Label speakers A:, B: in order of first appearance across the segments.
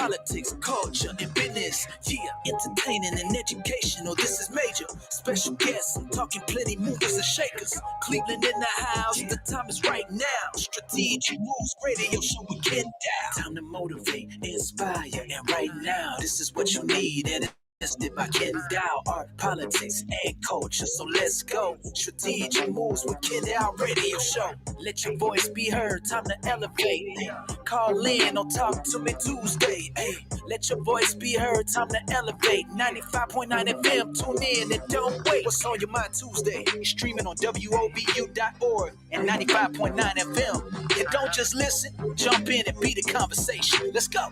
A: politics, culture, and business. Yeah, entertaining and educational. This is major. Special guests, I'm talking plenty movers and shakers. Cleveland in the house, the time is right now. Strategic Moves Radio Show with Kenn Dowell. Time to motivate, inspire, and right now, this is what you need. And it's by Kenn Dowell, art, politics, and culture. So let's go. Strategic Moves with Kenn Dowell Radio Show. Let your voice be heard. Time to elevate. Call in on Talk to Me Tuesday. Let your voice be heard. Time to elevate. 95.9 FM. Tune in and don't wait. What's on your mind Tuesday? Streaming on WOVU.org and 95.9 FM. And don't just listen. Jump in and be the conversation. Let's go.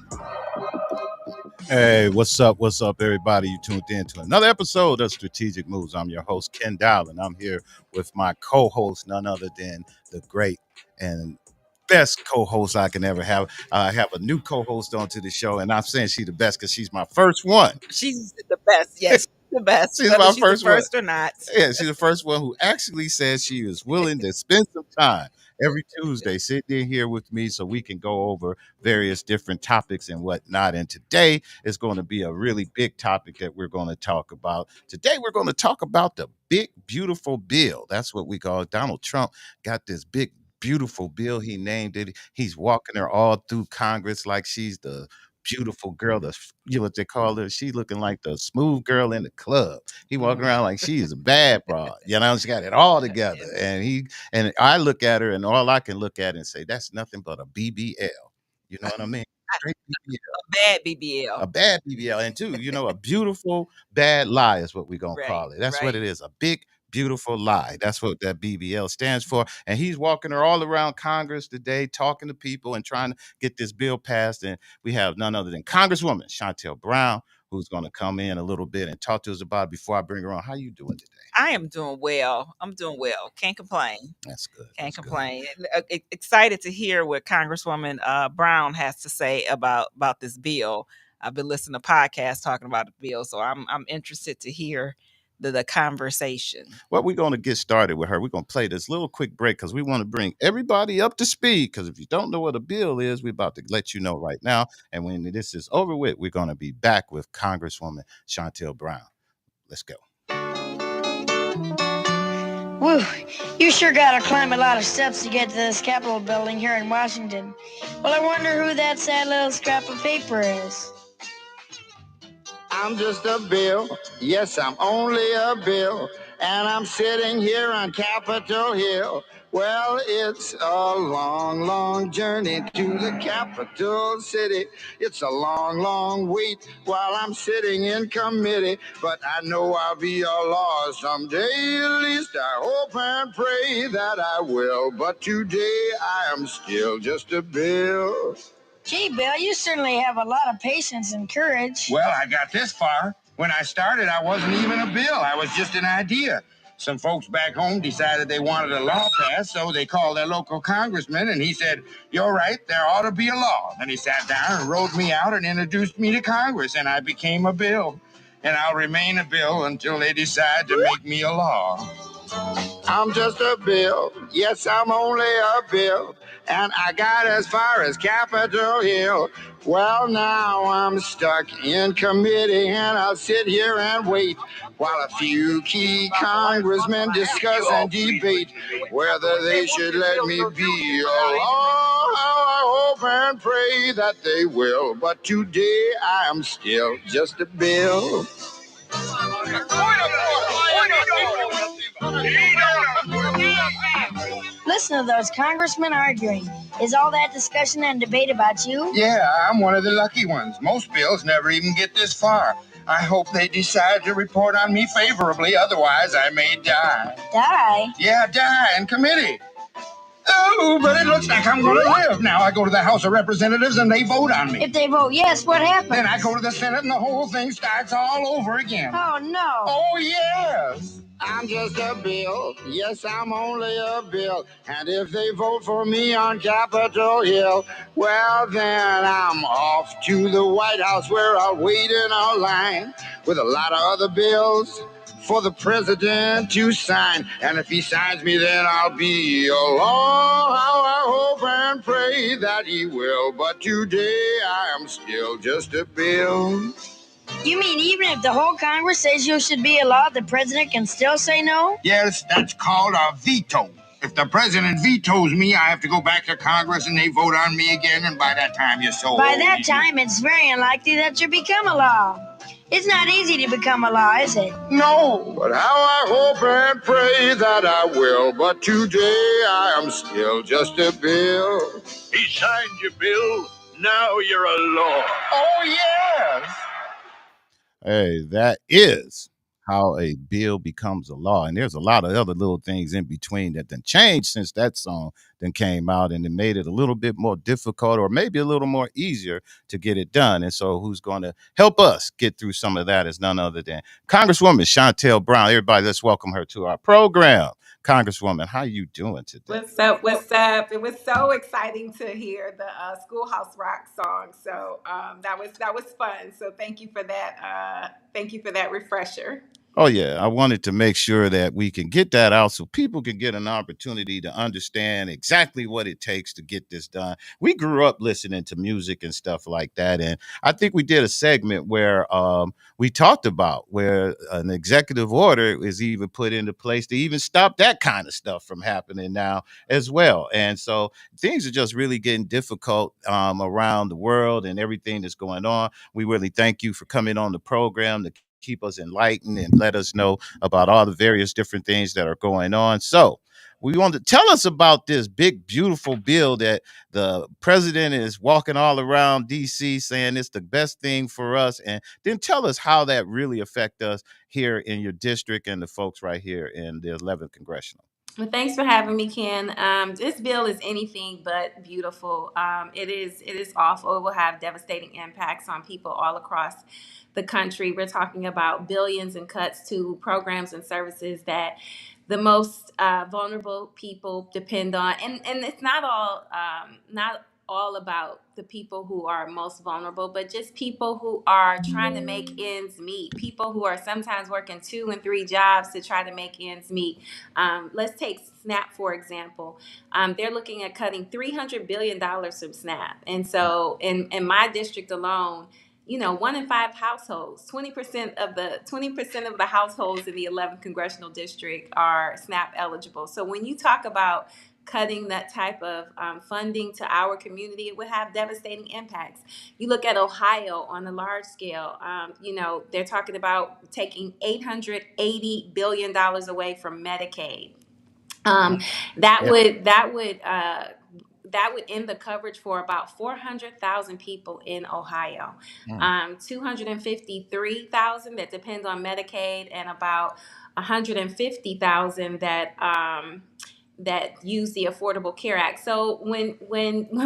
B: Hey, what's up? What's up, everybody? You tuned in to another episode of Strategic Moves. I'm your host, Kenn Dowell, and I'm here with my co-host, none other than the great and best co-host I can ever have. I have a new co-host onto the show, and I'm saying she's the best because she's my first one.
C: She's the best. Yes, the best.
B: She's my first
C: the first one. Or not.
B: Yeah, she's the first one who actually says she is willing to spend some time every Tuesday sitting in here with me so we can go over various different topics and whatnot. And today is going to be a really big topic that we're going to talk about. Today we're going to talk about the big, beautiful bill. That's what we call it. Donald Trump got this big, beautiful bill. He named it. He's walking her all through Congress like she's the beautiful girl, what they call her. She looking like the smooth girl in the club. He walking around like she is a bad broad. You know, she got it all together. And I look at her, and all I can look at and say, that's nothing but a BBL. You know what I mean? Straight BBL.
C: A bad BBL.
B: A bad BBL. And two, a beautiful bad lie is what we're going to call it. That's what it is. A big, beautiful lie. That's what that BBL stands for. And he's walking her all around Congress today, talking to people and trying to get this bill passed. And we have none other than Congresswoman Shontel Brown, who's going to come in a little bit and talk to us about it before I bring her on. How you doing today?
C: I am doing well. I'm doing well. Can't complain.
B: That's good.
C: Can't complain. Good. Excited to hear what Congresswoman Brown has to say about this bill. I've been listening to podcasts talking about the bill, so I'm interested to hear the conversation.
B: Well, we're going to get started with her. We're going to play this little quick break because we want to bring everybody up to speed, because if you don't know what a bill is, we're about to let you know right now. And when this is over with, we're going to be back with Congresswoman Shontel Brown. Let's go.
D: Woo, you sure got to climb a lot of steps to get to this Capitol building here in Washington. Well, I wonder who that sad little scrap of paper is.
E: I'm just a bill. Yes, I'm only a bill. And I'm sitting here on Capitol Hill. Well, it's a long, long journey to the capital city. It's a long, long wait while I'm sitting in committee. But I know I'll be a law someday. At least I hope and pray that I will. But today I am still just a bill.
D: Gee, Bill, you certainly have a lot of patience and courage.
E: Well, I got this far. When I started, I wasn't even a bill. I was just an idea. Some folks back home decided they wanted a law passed, so they called their local congressman, and he said, "You're right, there ought to be a law." Then he sat down and wrote me out and introduced me to Congress, and I became a bill. And I'll remain a bill until they decide to make me a law. I'm just a bill. Yes, I'm only a bill. And I got as far as Capitol Hill. Well, now I'm stuck in committee, and I'll sit here and wait while a few key congressmen discuss and debate whether they should let me be a law. I hope and pray that they will. But today I am still just a bill.
D: Listen to those congressmen arguing. Is all that discussion and debate about you?
E: Yeah, I'm one of the lucky ones. Most bills never even get this far. I hope they decide to report on me favorably, otherwise I may die.
D: Die?
E: Yeah, die in committee. Oh, but it looks like I'm going to live. Now I go to the House of Representatives and they vote on me.
D: If they vote yes, what happens?
E: Then I go to the Senate and the whole thing starts all over again.
D: Oh, no.
E: Oh, yes. I'm just a bill. Yes, I'm only a bill. And if they vote for me on Capitol Hill, well, then I'm off to the White House where I'll wait in a line with a lot of other bills for the president to sign. And if he signs me, then I'll be a law. How I hope and pray that he will. But today I am still just a bill.
D: You mean even if the whole Congress says you should be a law, the president can still say no?
E: Yes, that's called a veto. If the president vetoes me, I have to go back to Congress and they vote on me again, and by that time you're so
D: By
E: old.
D: that time, it's very unlikely that you become a law. It's not easy to become a law, is it?
E: No, but how I hope and pray that I will. But today I am still just a bill.
F: He signed your bill. Now you're a law.
E: Oh, yes.
B: Hey, that is how a bill becomes a law. And there's a lot of other little things in between that then changed since that song then came out, and it made it a little bit more difficult or maybe a little more easier to get it done. And so who's going to help us get through some of that is none other than Congresswoman Shontel Brown. Everybody, let's welcome her to our program. Congresswoman, how you doing today?
G: What's up? What's up? It was so exciting to hear the Schoolhouse Rock song. So that was fun. So thank you for that. Thank you for that refresher.
B: Oh, yeah. I wanted to make sure that we can get that out so people can get an opportunity to understand exactly what it takes to get this done. We grew up listening to music and stuff like that. And I think we did a segment where we talked about where an executive order is even put into place to even stop that kind of stuff from happening now as well. And so things are just really getting difficult around the world and everything that's going on. We really thank you for coming on the program to keep us enlightened and let us know about all the various different things that are going on. So we want to tell us about this big, beautiful bill that the president is walking all around DC saying it's the best thing for us. And then tell us how that really affect us here in your district and the folks right here in the 11th Congressional.
G: Well, thanks for having me, Ken. This bill is anything but beautiful. It is awful. It will have devastating impacts on people all across the country. We're talking about billions in cuts to programs and services that the most vulnerable people depend on, and it's not all about the people who are most vulnerable, but just people who are trying to make ends meet, people who are sometimes working 2 and 3 jobs to try to make ends meet. Let's take SNAP, for example. They're looking at cutting $300 billion from SNAP. And so in my district alone, 1 in 5 households, 20% of the households in the 11th congressional district are SNAP eligible. So when you talk about cutting that type of funding to our community, it would have devastating impacts. You look at Ohio on a large scale, they're talking about taking $880 billion away from Medicaid. That would end the coverage for about 400,000 people in Ohio. 253,000 that depend on Medicaid, and about 150,000 that use the Affordable Care Act. So when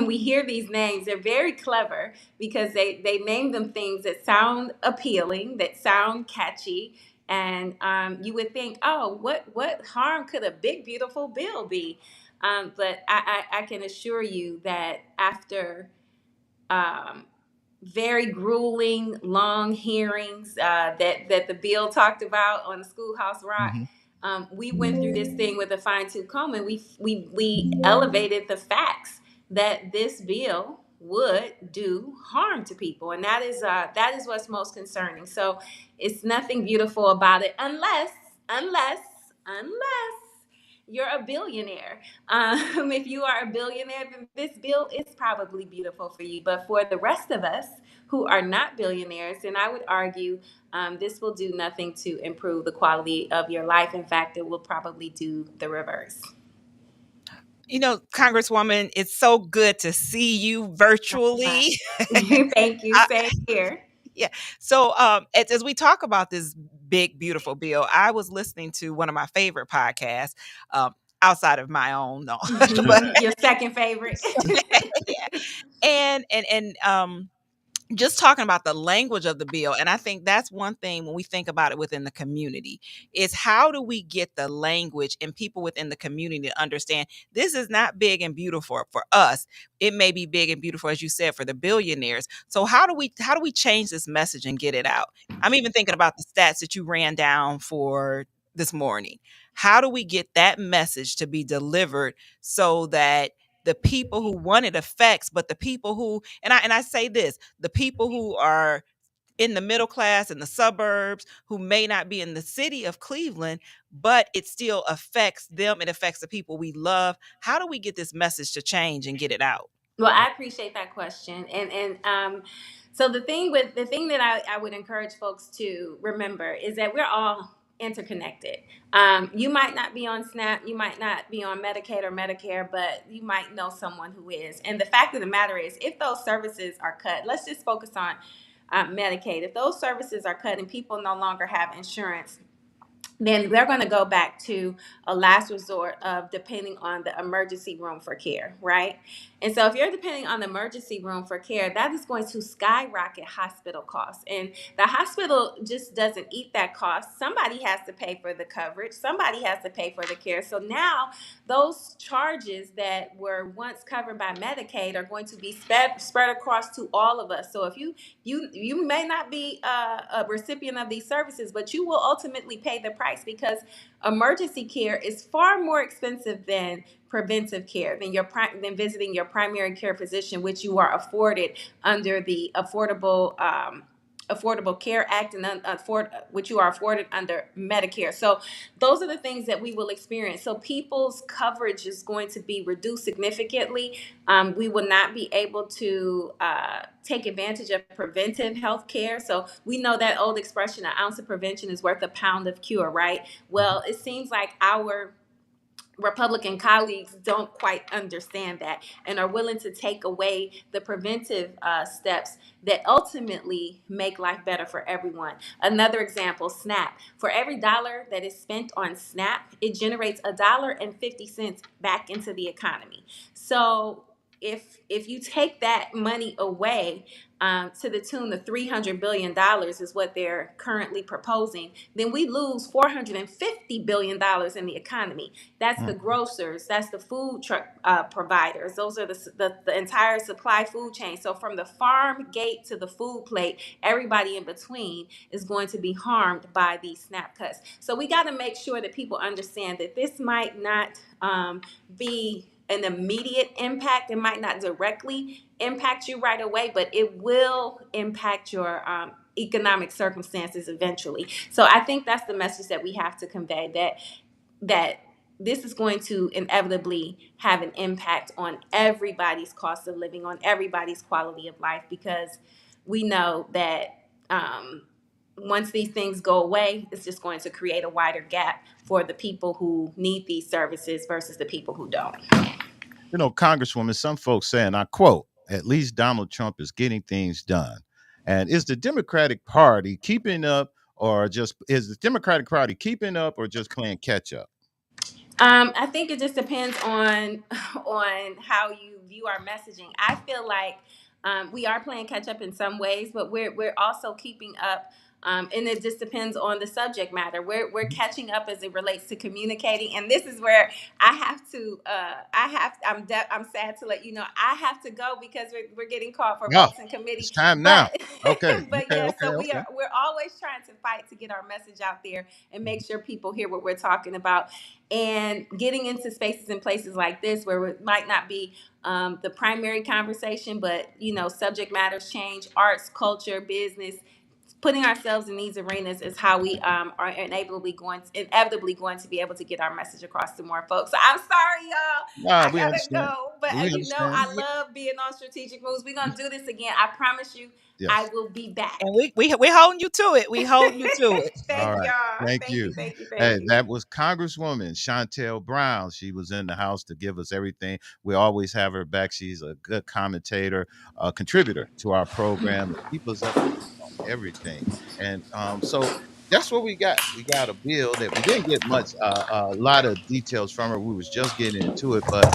G: we hear these names, they're very clever because they name them things that sound appealing, that sound catchy. And you would think, oh, what harm could a big, beautiful bill be? But I can assure you that after very grueling, long hearings that the bill talked about on the Schoolhouse Rock, we went through this thing with a fine-tooth comb, and we elevated the facts that this bill would do harm to people, and that is what's most concerning. So it's nothing beautiful about it unless you're a billionaire. If you are a billionaire, then this bill is probably beautiful for you. But for the rest of us who are not billionaires, then I would argue this will do nothing to improve the quality of your life. In fact, it will probably do the reverse.
C: Congresswoman, it's so good to see you virtually.
G: Thank you. Same here.
C: Yeah. So as we talk about this big, beautiful bill, I was listening to one of my favorite podcasts, outside of my own. No.
G: Your second favorite.
C: Yeah. And just talking about the language of the bill, and I think that's one thing when we think about it within the community, is how do we get the language and people within the community to understand this is not big and beautiful for us. It may be big and beautiful, as you said, for the billionaires. So how do we change this message and get it out? I'm even thinking about the stats that you ran down for this morning. How do we get that message to be delivered so that the people who want it affects, but the people who, and I say this, the people who are in the middle class in the suburbs, who may not be in the city of Cleveland, but it still affects them. It affects the people we love. How do we get this message to change and get it out?
G: Well, I appreciate that question, and so the thing that I would encourage folks to remember is that we're all interconnected. You might not be on SNAP, you might not be on Medicaid or Medicare, but you might know someone who is. And the fact of the matter is, if those services are cut, let's just focus on Medicaid. If those services are cut and people no longer have insurance, then they're going to go back to a last resort of depending on the emergency room for care, right? And so if you're depending on the emergency room for care, that is going to skyrocket hospital costs. And the hospital just doesn't eat that cost. Somebody has to pay for the coverage. Somebody has to pay for the care. So now those charges that were once covered by Medicaid are going to be spread across to all of us. So if you may not be a recipient of these services, but you will ultimately pay the price, because emergency care is far more expensive than preventive care, than visiting your primary care physician, which you are afforded under the Affordable Care Act, and which you are afforded under Medicare. So those are the things that we will experience. So people's coverage is going to be reduced significantly. We will not be able to take advantage of preventive health care. So we know that old expression, an ounce of prevention is worth a pound of cure, right? Well, it seems like our Republican colleagues don't quite understand that and are willing to take away the preventive steps that ultimately make life better for everyone. Another example, SNAP. For every dollar that is spent on SNAP, it generates $1.50 back into the economy. So if you take that money away, to the tune of $300 billion is what they're currently proposing, then we lose $450 billion in the economy. That's the grocers, that's the food truck providers. Those are the entire supply food chain. So from the farm gate to the food plate, everybody in between is going to be harmed by these SNAP cuts. So we got to make sure that people understand that this might not be an immediate impact. It might not directly impact you right away, but it will impact your economic circumstances eventually. So I think that's the message that we have to convey, that this is going to inevitably have an impact on everybody's cost of living, on everybody's quality of life, because we know that once these things go away, it's just going to create a wider gap for the people who need these services versus the people who don't.
B: You know, Congresswoman, some folks saying, I quote, at least Donald Trump is getting things done. And is the Democratic Party keeping up, or just is the Democratic Party keeping up or just playing catch up?
G: I think it just depends on on how you view our messaging. I feel like we are playing catch up in some ways, but we're also keeping up. And it just depends on the subject matter. We're catching up as it relates to communicating, and this is where I have to. I'm sad to let you know I have to go because we're getting called for
B: No,
G: votes in committee.
B: it's time now.
G: But
B: Okay,
G: but
B: okay,
G: yeah,
B: okay,
G: so
B: okay.
G: we're always trying to fight to get our message out there and make sure people hear what we're talking about. And getting into spaces and places like this where it might not be the primary conversation, but subject matters change, arts, culture, business. Putting ourselves in these arenas is how we are inevitably going to be able to get our message across to more folks. So I'm sorry, y'all.
B: Nah,
G: I
B: we
G: gotta
B: understand.
G: go. But
B: We
G: as you know,
B: understand.
G: I love being on Strategic Moves. We're gonna do this again. I promise you, I
B: Yes.
G: will be back.
C: And we holding you to it. We holding you to it.
B: All
G: Thank
B: right.
G: y'all.
B: Thank
G: Thank you.
B: you.
G: Thank you. Thank
B: Hey,
G: you.
B: that was Congresswoman Chantel Brown. She was in the house to give us everything. We always have her back. She's a good commentator, a contributor to our program, and keep us up to date on everything. And so that's what we got. We got a bill that we didn't get much, a lot of details from her. We was just getting into it, but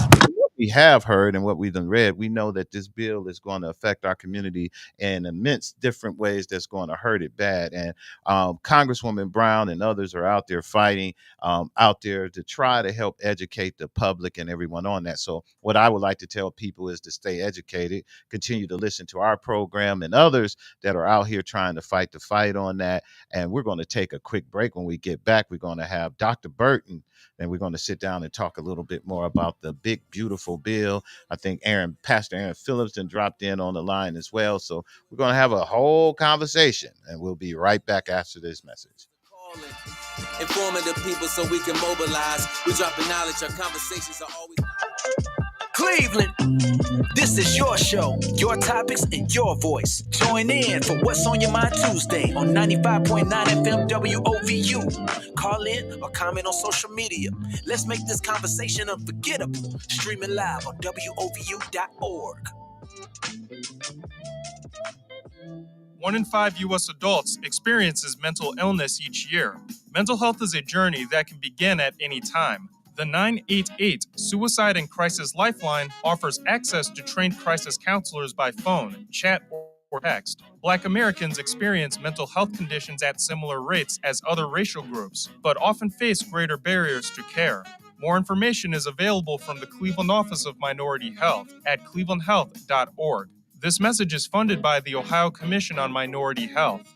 B: we have heard and what we've done read, we know that this bill is going to affect our community in immense different ways that's going to hurt it bad. And Congresswoman Brown and others are out there fighting out there to try to help educate the public and everyone on that. So what I would like to tell people is to stay educated, continue to listen to our program and others that are out here trying to fight the fight on that. And we're going to take a quick break. When we get back, we're going to have Dr. Burton, and we're going to sit down and talk a little bit more about the big, beautiful bill. I think Pastor Aaron Phillips then dropped in on the line as well. So we're going to have a whole conversation, and we'll be right back after this message.
A: Informing the people so we can mobilize. We dropping knowledge, our conversations are always... Cleveland, this is your show, your topics and your voice. Join in for What's on Your Mind Tuesday on 95.9 FM WOVU. Call in or comment on social media. Let's make this conversation unforgettable. Streaming live on WOVU.org.
H: 1 in 5 U.S. adults experiences mental illness each year. Mental health is a journey that can begin at any time. The 988 Suicide and Crisis Lifeline offers access to trained crisis counselors by phone, chat, or text. Black Americans experience mental health conditions at similar rates as other racial groups, but often face greater barriers to care. More information is available from the Cleveland Office of Minority Health at clevelandhealth.org. This message is funded by the Ohio Commission on Minority Health.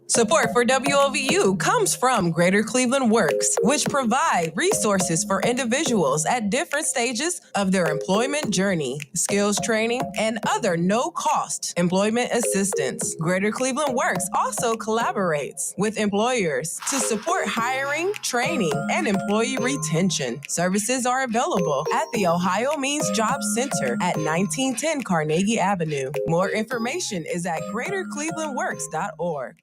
I: Support for WOVU comes from Greater Cleveland Works, which provide resources for individuals at different stages of their employment journey, skills training, and other no-cost employment assistance. Greater Cleveland Works also collaborates with employers to support hiring, training, and employee retention. Services are available at the Ohio Means Job Center at 1910 Carnegie Avenue. More information is at greaterclevelandworks.org.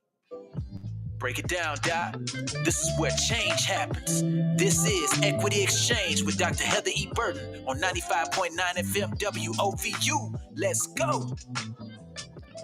A: Break it down, Doc. This is where change happens. This is Equity Exchange with Dr. Heather E. Burton on 95.9 FM WOVU. Let's go.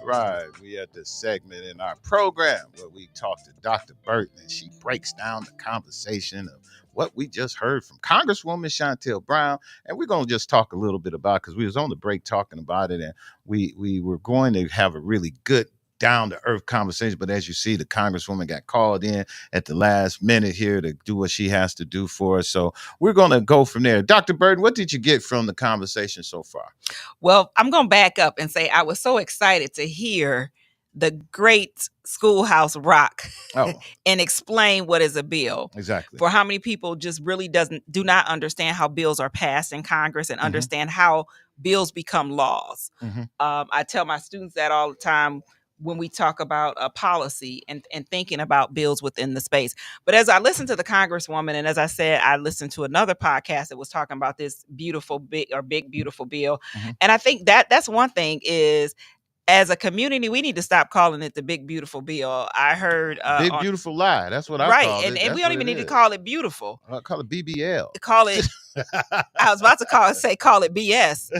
B: Right, we at this segment in our program where we talk to Dr. Burton, and she breaks down the conversation of what we just heard from Congresswoman Chantel Brown. And we're going to just talk a little bit about, because we was on the break talking about it, and we were going to have a really good down-to-earth conversation, but as you see, the Congresswoman got called in at the last minute here to do what she has to do for us. So we're going to go from there. Dr. Burton, what did you get from the conversation so far?
C: Well, I'm going to back up and say I was so excited to hear the great Schoolhouse Rock and explain what is a bill.
B: Exactly.
C: For how many people just really do not understand how bills are passed in Congress and understand how bills become laws. I tell my students that all the time when we talk about a policy and thinking about bills within the space. But as I listened to the Congresswoman, and as I said, I listened to another podcast that was talking about this big, beautiful bill. And I think that's one thing is, as a community, we need to stop calling it the big, beautiful bill. I heard
B: big, beautiful lie. That's what I call it.
C: And we don't even need to call it beautiful.
B: I call it BBL.
C: Call it. I was about to call it BS.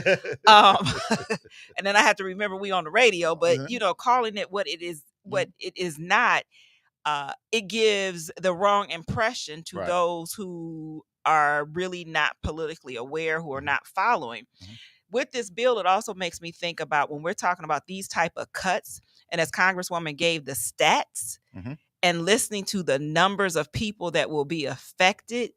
C: And then I have to remember we on the radio, but calling it what it is not, it gives the wrong impression to those who are really not politically aware, who are not following. With this bill, it also makes me think about when we're talking about these type of cuts, and as Congresswoman gave the stats and listening to the numbers of people that will be affected,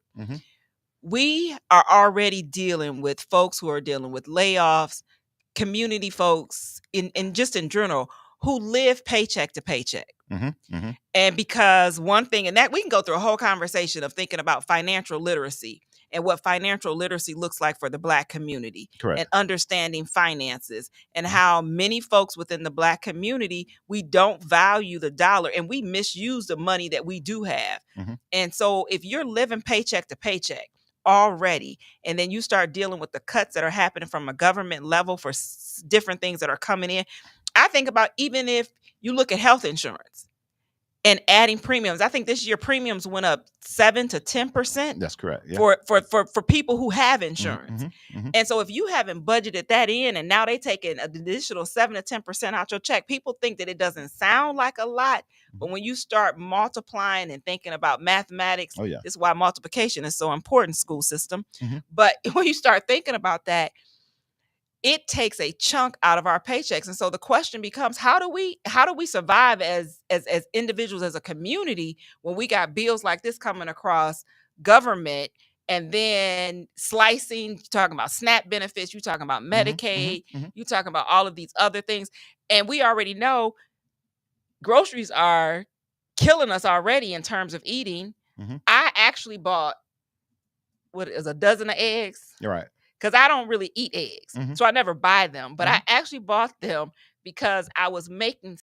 C: we are already dealing with folks who are dealing with layoffs, community folks, in just in general, who live paycheck to paycheck. And because one thing, and that we can go through a whole conversation of thinking about financial literacy and what financial literacy looks like for the Black community.
B: Correct.
C: And understanding finances and how many folks within the Black community, we don't value the dollar and we misuse the money that we do have. And so if you're living paycheck to paycheck already, and then you start dealing with the cuts that are happening from a government level for different things that are coming in, I think about even if you look at health insurance and adding premiums. I think this year premiums went up 7 to 10%.
B: That's correct. Yeah.
C: For people who have insurance.
B: Mm-hmm.
C: And so if you haven't budgeted that in, and now they taking an additional 7 to 10% out your check, people think that it doesn't sound like a lot, but when you start multiplying and thinking about mathematics,
B: Oh, yeah.
C: this is why multiplication is so important, school system.
B: Mm-hmm.
C: But when you start thinking about that, it takes a chunk out of our paychecks. And so the question becomes, how do we survive as individuals, as a community, when we got bills like this coming across government, and then slicing, you're talking about SNAP benefits, you're talking about Medicaid, you're talking about all of these other things. And we already know groceries are killing us already in terms of eating. I actually bought a dozen of eggs.
B: You're right.
C: Because I don't really eat eggs. So I never buy them. But I actually bought them because I was making.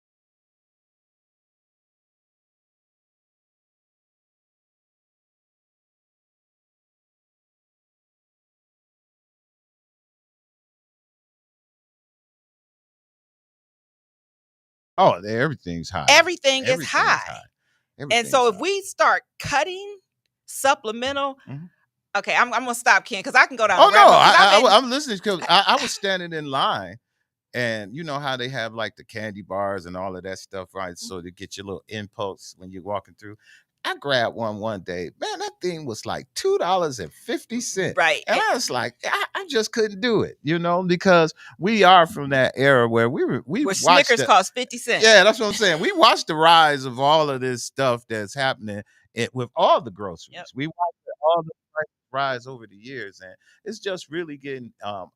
B: Oh, everything's high.
C: Everything is high. And so if we start cutting supplemental. Okay, I'm going to stop, Ken, because I can go down.
B: Oh, no, I'm listening because I was standing in line. And you know how they have like the candy bars and all of that stuff, right? So to get your little impulse when you're walking through. I grabbed one day. Man, that thing was like $2.50.
C: Right.
B: And I was like, I just couldn't do it, because we are from that era where we
C: where Snickers cost 50 cents.
B: Yeah, that's what I'm saying. We watched the rise of all of this stuff that's happening with all the groceries.
C: Yep.
B: We watched all the prices rise over the years, and it's just really getting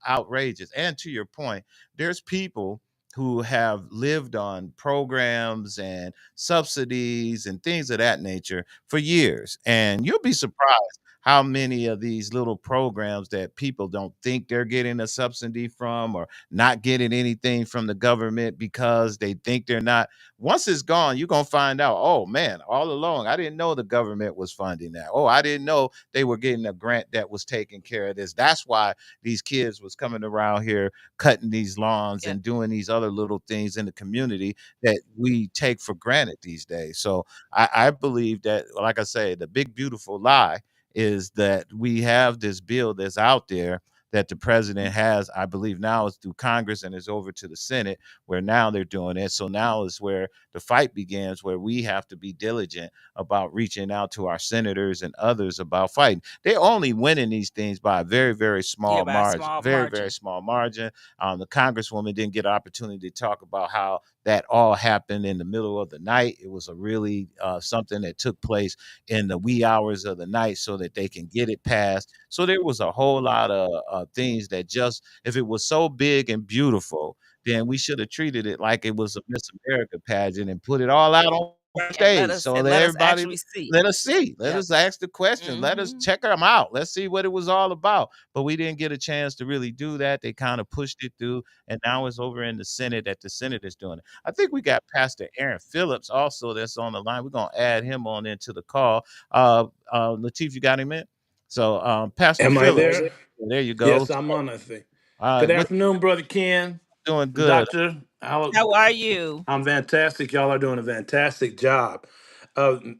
B: outrageous. And to your point, there's people who have lived on programs and subsidies and things of that nature for years. And you'll be surprised how many of these little programs that people don't think they're getting a subsidy from or not getting anything from the government because they think they're not. Once it's gone, you're going to find out, oh, man, all along, I didn't know the government was funding that. Oh, I didn't know they were getting a grant that was taking care of this. That's why these kids was coming around here cutting these lawns and doing these other little things in the community that we take for granted these days. So I believe that, like I say, the big, beautiful lie is that we have this bill that's out there that the president has. I believe now it's through Congress and it's over to the Senate, where now they're doing it. So now is where the fight begins, where we have to be diligent about reaching out to our senators and others about fighting. They're only winning these things by a very, very small margin. Very small margin. The Congresswoman didn't get an opportunity to talk about how that all happened in the middle of the night. It was a really something that took place in the wee hours of the night so that they can get it passed. So there was a whole lot of things that just, if it was so big and beautiful, then we should have treated it like it was a Miss America pageant and put it all out on stage so that everybody let us see. Let us ask the question. Let us check them out. Let's see what it was all about. But we didn't get a chance to really do that. They kind of pushed it through, and now it's over in the Senate that the Senate is doing it. I think we got Pastor Aaron Phillips also that's on the line. We're going to add him on into the call. Lateef, you got him in? So Pastor
J: Am
B: Phillips.
J: I there?
B: There you go.
J: Yes, I'm on, I think. Good afternoon, Brother Ken.
B: Doing good.
J: Doctor,
C: how are you?
J: I'm fantastic. Y'all are doing a fantastic job.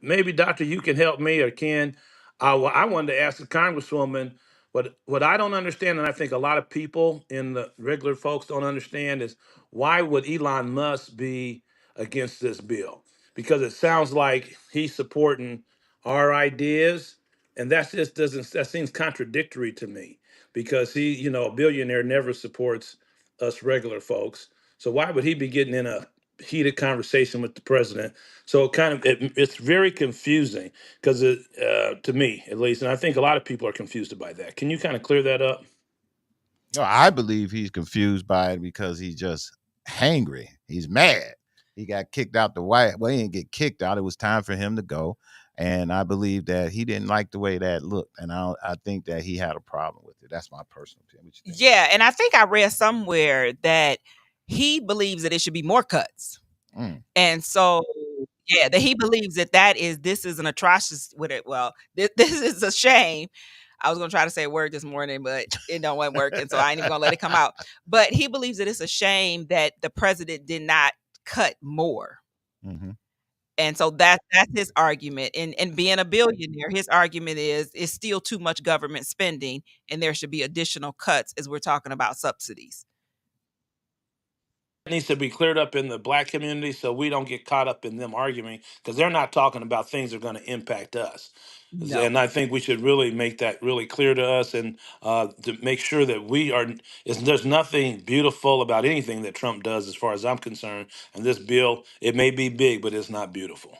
J: Maybe, Doctor, you can help me, or Ken. I wanted to ask the Congresswoman what I don't understand, and I think a lot of people in the regular folks don't understand, is why would Elon Musk be against this bill? Because it sounds like he's supporting our ideas, and that seems contradictory to me. Because he, a billionaire never supports us regular folks. So why would he be getting in a heated conversation with the president? So it's very confusing because to me at least, and I think a lot of people are confused by that. Can you kind of clear that up?
B: No, I believe he's confused by it because he's just hangry. He's mad. He got kicked out the White. Well, he didn't get kicked out. It was time for him to go. And I believe that he didn't like the way that looked. And I think that he had a problem with it. That's my personal opinion.
C: Yeah. And I think I read somewhere that he believes that it should be more cuts. And so, yeah, that he believes this is an atrocious with it. Well, this is a shame. I was going to try to say a word this morning, but it wasn't working. So I ain't even going to let it come out. But he believes that it's a shame that the president did not cut more. And so that's his argument. And being a billionaire, his argument is it's still too much government spending and there should be additional cuts as we're talking about subsidies.
J: Needs to be cleared up in the black community so we don't get caught up in them arguing because they're not talking about things that are going to impact us.
C: No.
J: And I think we should really make that really clear to us and to make sure that we are. There's nothing beautiful about anything that Trump does, as far as I'm concerned. And this bill, it may be big, but it's not beautiful.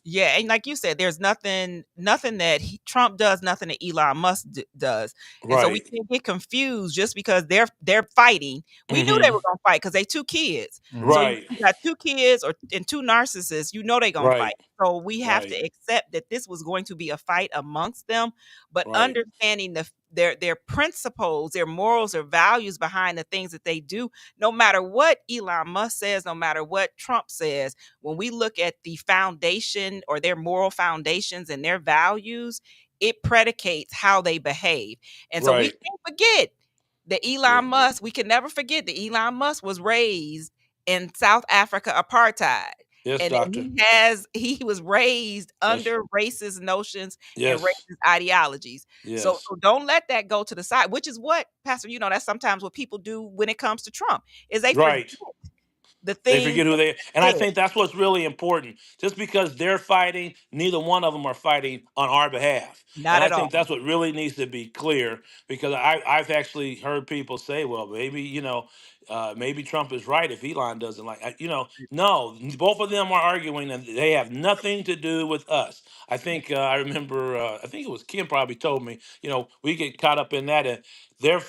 C: Yeah, and like you said, there's nothing that Trump does, nothing that Elon Musk does, and so we
J: Right.
C: can't get confused just because they're fighting. We knew they were gonna fight because they 2 kids. So you
J: Right.
C: got 2 kids and 2 narcissists, you know they gonna fight.
J: Right.
C: So we have to
J: Right.
C: accept that this was going to be a fight amongst them, but
J: Right.
C: understanding their principles, their morals, their values behind the things that they do, no matter what Elon Musk says, no matter what Trump says, when we look at the foundation or their moral foundations and their values, it predicates how they behave. And so we
J: Right.
C: can't forget that
J: Yeah.
C: Elon Musk, we can never forget that Elon Musk was raised in South Africa apartheid.
J: Yes,
C: And
J: doctor.
C: he was raised
J: Yes.
C: under racist notions and
J: Yes.
C: racist ideologies. So
J: Yes.
C: don't let that go to the side, which is what, Pastor, that's sometimes what people do when it comes to Trump, is they forget
J: Right.
C: the
J: They
C: things
J: forget who they. And
C: that
J: I
C: he said.
J: think that's what's really important. Just because they're fighting, neither one of them are fighting on our behalf.
C: Not
J: And I
C: at all.
J: think that's what really needs to be clear. Because I've actually heard people say, "Well, maybe maybe Trump is right if Elon doesn't like." No, both of them are arguing, and they have nothing to do with us. I think I remember. I think it was Kim probably told me. We get caught up in that, and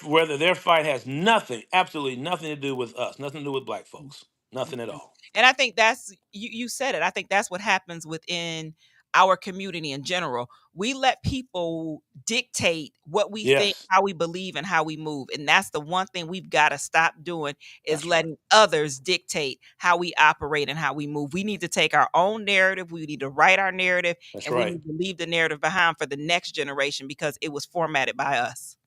J: whether their fight has nothing, absolutely nothing to do with us, nothing to do with black folks. Nothing at all.
C: And I think that's you said it. I think that's what happens within our community in general. We let people dictate what we think,
J: Yes,
C: how we believe, and how we move. And that's the one thing we've got to stop doing is
J: that's right.
C: letting others dictate how we operate and how we move. We need to take our own narrative. We need to write our narrative,
J: That's
C: and we
J: right.
C: need to leave the narrative behind for the next generation because it was formatted by us.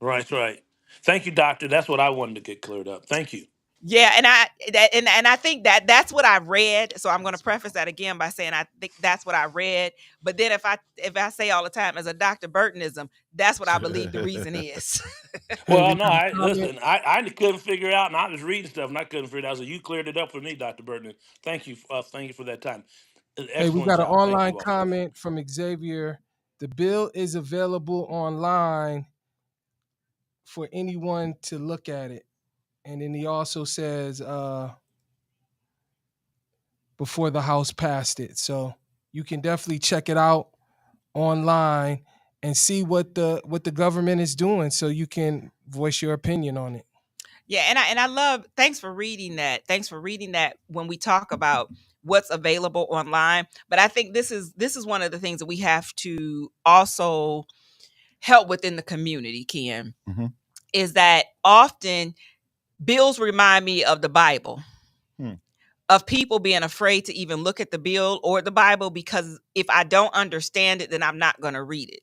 J: Right, right. Thank you, doctor. That's what I wanted to get cleared up. Thank you.
C: Yeah, and I think that's what I read. So I'm going to preface that again by saying I think that's what I read. But then if I say all the time as a Dr. Burtonism, that's what I believe the reason is.
J: Well, no, I couldn't figure out, and I was reading stuff, and I couldn't figure it out. So you cleared it up for me, Dr. Burton. Thank you for that time.
A: Hey, we
J: Excellent
A: got an
J: job. Thank
A: online
J: you all.
A: comment from Xavier. The bill is available online for anyone to look at it. And then he also says before the House passed it. So you can definitely check it out online and see what the government is doing so you can voice your opinion on it.
C: Yeah, and I love, thanks for reading that. Thanks for reading that when we talk about what's available online. But I think this is one of the things that we have to also help within the community, Ken, is that often bills remind me of the Bible, of people being afraid to even look at the bill or the Bible because if I don't understand it, then I'm not going to read it.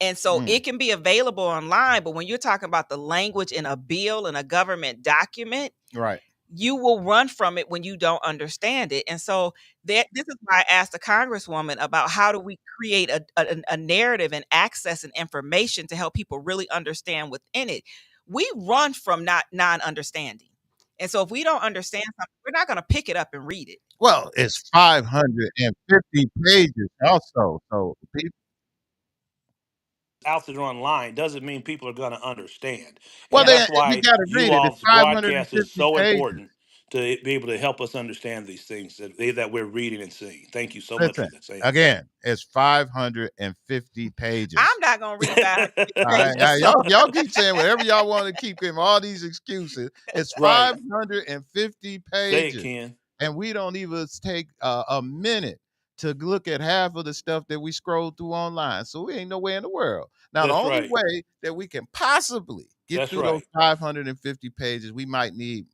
C: And so it can be available online, but when you're talking about the language in a bill and a government document,
B: Right.
C: you will run from it when you don't understand it. And so this is why I asked the Congresswoman about how do we create a narrative and access and information to help people really understand within it. We run from non-understanding. And so if we don't understand something, we're not going to pick it up and read it.
B: Well, it's 550 pages also. So people,
J: Out there online doesn't mean people are going to understand.
B: well,
J: And that's
B: you
J: why
B: got to read
J: you
B: it. It's
J: all's broadcast is
B: 550
J: so
B: pages.
J: important to be able to help us understand these things that we're reading and seeing. Thank you so much
B: Listen,
J: for saying
B: again, it's 550 pages.
C: I'm not going to read 550
B: All right,
C: pages.
B: y'all keep saying whatever y'all want to keep giving all these excuses. It's
J: Right.
B: 550
J: Say it,
B: pages.
J: Ken.
B: And we don't even take a minute to look at half of the stuff that we scroll through online. So we ain't nowhere in the world. Now, the
J: That's
B: only
J: right.
B: way that we can possibly get
J: That's
B: through those
J: right.
B: 550 pages, we might need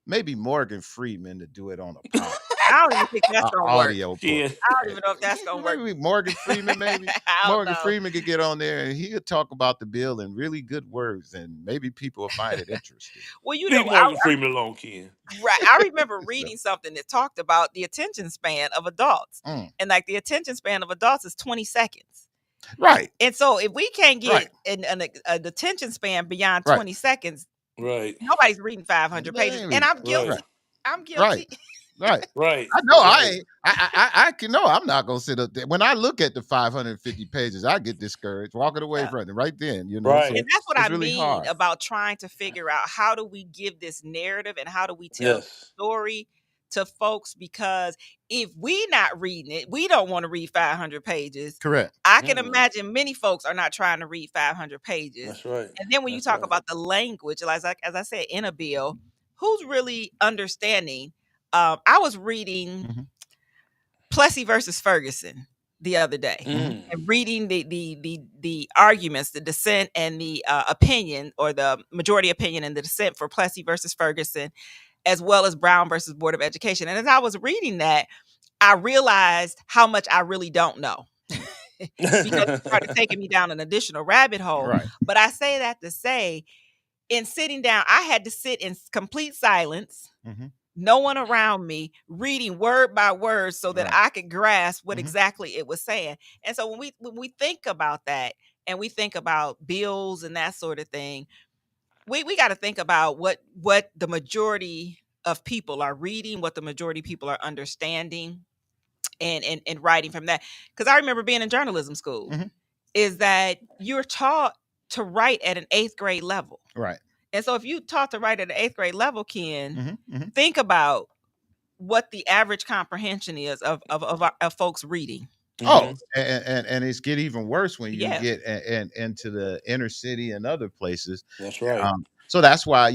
B: maybe Morgan Freeman to do it on a podcast.
C: I don't even think that's gonna work.
B: audio book.
J: Ken.
C: I don't even know if that's gonna work.
B: Maybe Morgan Freeman, maybe.
C: I don't
B: Morgan
C: know.
B: Freeman could get on there and he could talk about the bill in really good words, and maybe people will find it interesting.
C: Well, you
J: Leave
C: know,
J: Morgan Freeman alone, Ken.
C: right. I remember reading something that talked about the attention span of adults.
B: Mm.
C: And like the attention span of adults is 20 seconds.
B: Right.
C: And so if we can't get
B: Right.
C: an attention span beyond
B: Right.
C: 20 seconds,
J: Right.
C: nobody's reading 500 pages.
B: Maybe.
C: And I'm
J: Right.
C: guilty. I'm guilty.
B: Right.
J: Right.
B: I know
J: Right.
B: I can know I'm not gonna sit up there. When I look at the 550 pages, I get discouraged walking away
C: Yeah.
B: from it right then, you know.
J: Right.
B: So
C: And that's what
B: it's
C: I
B: really
C: mean
B: hard.
C: about trying to figure out how do we give this narrative and how do we tell the
J: Yes.
C: story to folks, because if we not reading it, we don't want to read 500 pages.
B: Correct.
C: I can imagine many folks are not trying to read 500 pages.
J: That's right.
C: And then when you
J: That's
C: talk
J: right.
C: about the language, as I said, in a bill, who's really understanding? I was reading
B: Mhm.
C: Plessy versus Ferguson the other day,
J: Mm.
C: and reading the arguments, the dissent, and the opinion, or the majority opinion and the dissent for Plessy versus Ferguson, as well as Brown versus Board of Education. And as I was reading that, I realized how much I really don't know. Because it started taking me down an additional rabbit hole.
B: Right.
C: But I say that to say, in sitting down, I had to sit in complete silence,
B: Mhm.
C: no one around me, reading word by word so that
B: Right.
C: I could grasp what
B: Mhm.
C: exactly it was saying. And so when we think about that, and we think about bills and that sort of thing, we got to think about what the majority of people are reading, what the majority of people are understanding, and writing from that. Because I remember being in journalism school,
B: Mhm.
C: is that you're taught to write at an 8th grade level.
B: Right.
C: And so if you taught to write at an 8th grade level, Ken,
B: Mhm. Mhm.
C: think about what the average comprehension is of folks reading.
B: Oh, and it's get even worse when you
C: Yeah.
B: get into the inner city and other places.
J: That's right.
B: So that's why,